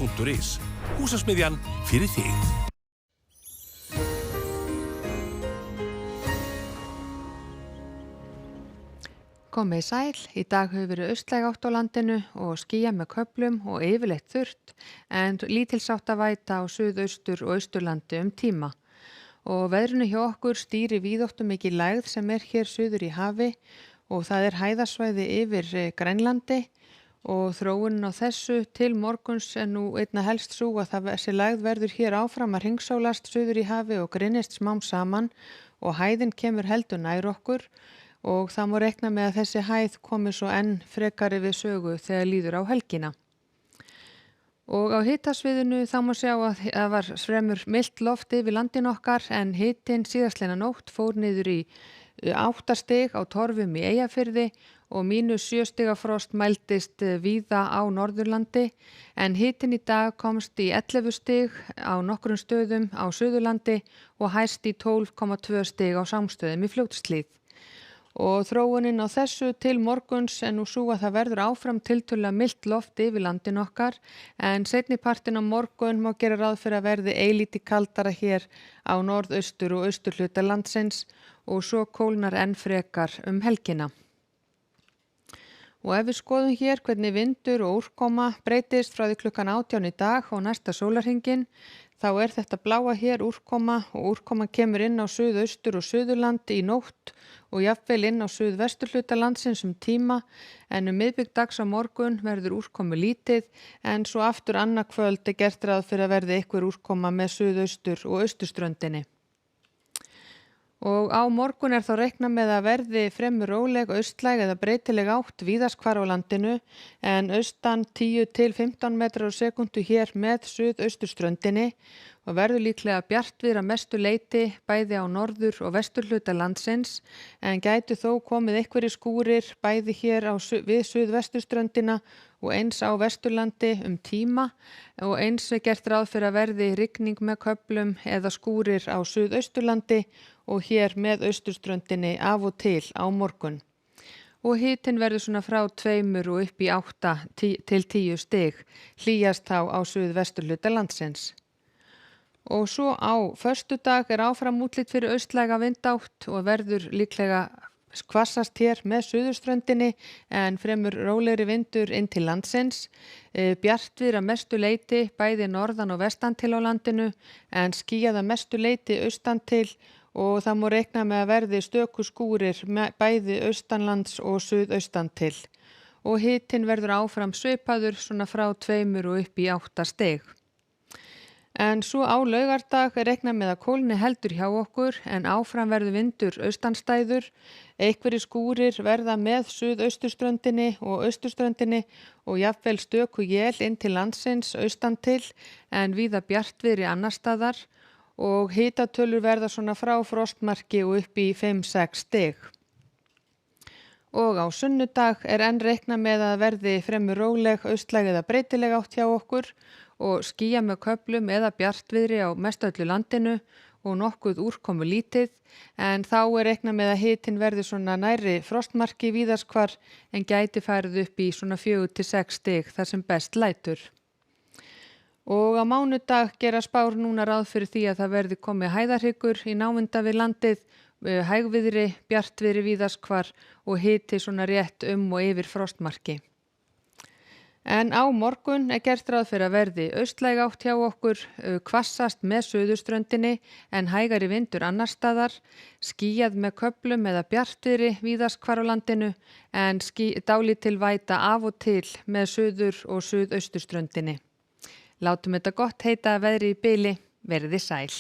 húsasmiðjan.is. Húsasmiðjan fyrir þig. Komið sæl, í dag hefur verið austlæg átt á landinu og skýjað með köflum og yfirleitt þurrt en lítilsháttar væta á suðaustur og austurlandi tíma. Og veðrinu hjá okkur stýri víðáttumikil lægð sem hér suður í hafi og það hæðasvæði yfir Grænlandi og þróunin á þessu til morguns nú einna helst sú að þessi lægð verður hér áfram að hringsólast suður í hafi og grynnist smám saman og hæðin kemur heldur nær okkur. Og það má reikna með að þessi hæð komi svo enn frekari við sögu þegar líður á helgina. Og á hitasviðinu þá má sjá að það var fremur milt loft yfir landin okkar en hitinn síðastleina nótt fór niður í 8 stig á Torfum í Eyjafirði og -7 stiga frost mældist víða á Norðurlandi en hitinn í dag komst í 11 stig á nokkrum stöðum á Suðurlandi og hæst í 12,2 stig á samstöðum í Fljótshlíð. Og þróunin á þessu til morguns nú sú að það verður áfram tiltölulega milt loft yfir landin okkar en seinni partinn á morgun má gera ráð fyrir að verði eilítið kaldara hér á norðaustur og austurhluta landsins og svo kólnar enn frekar helgina. Og ef við skoðum hér hvernig vindur og úrkoma breytist frá því klukkan 18 í dag og næsta sólarhringinn, þá þetta bláa hér úrkoma og úrkoma kemur inn á suðaustur og suðurland í nótt og jafnvel inn á suðvesturhluta landsins tíma en miðbik dags á morgun verður úrkomu lítið en svo aftur annað kvöld gert ráð fyrir að verði einhver úrkoma með suðaustur og austurströndinni. Og á morgun þá reiknað með að verði fremur róleg, austlæg eða breytileg átt víðast hvar á landinu en austan 10 til 15 metrar á sekúndu hér með suðausturströndinni og verður líklega bjartviðri að mestu leyti bæði á norður- og vesturhluta landsins en gætu þó komið einhverjir skúrir bæði hér við suðvesturströndina og eins á Vesturlandi tíma og eins gert ráð fyrir að verði rigning með köflum eða skúrir á Suðausturlandi og hér með austurströndinni af og til á morgun. Og hitinn verður svona frá 2 og upp í 8 til 10 stig, hlýjast þá á suðvesturhluta landsins. Og svo á föstudag áfram útlit fyrir austlæga vindátt og verður líklega hvassast hér með suðurströndinni en fremur rólegri vindur inn til landsins. Bjartviðri að mestu leyti bæði norðan og vestan til á landinu en skýjað að mestu leyti austan til og það má reikna með að verði stöku skúrir bæði austanlands og suðaustan til. Og hitinn verður áfram svipaður svona frá 2 og upp í 8 stig. En svo á laugardag reikna með að kólni heldur hjá okkur en áfram verður vindur austanstæður. Einhverjir skúrir verða með suðausturströndinni og austurströndinni og jafnvel stöku él inn til landsins austan til en víða bjartviðri annars staðar og hitatölur verða svona frá frostmarki og upp í 5-6 stig. Og á sunnudag enn reikna með að verði fremur róleg, austlæg eða breytileg átt hjá okkur og skýjað með köflum eða bjartviðri á mestöllu landinu og nokkuð úrkomu lítið en þá reikna með að hitinn verði svona nærri frostmarki víðast hvar en gæti farið upp í svona 4-6 stig þar sem best lætur. Og á mánudag gera spár núna ráð fyrir því að það verði komið hæðarhryggur í námunda við landið, hægviðri, bjartviðri víðast hvar og hiti svona rétt og yfir frostmarki. En á morgun gert ráð fyrir að verði austlæg átt hjá okkur, hvassast með suðurströndinni en hægari vindur annars staðar, skýjað með köflum eða bjartviðri víðast hvar á landinu en dálítil væta af og til með suður- og suðausturströndinni. Látum þetta gott heita að veðri í bili, verið sæl.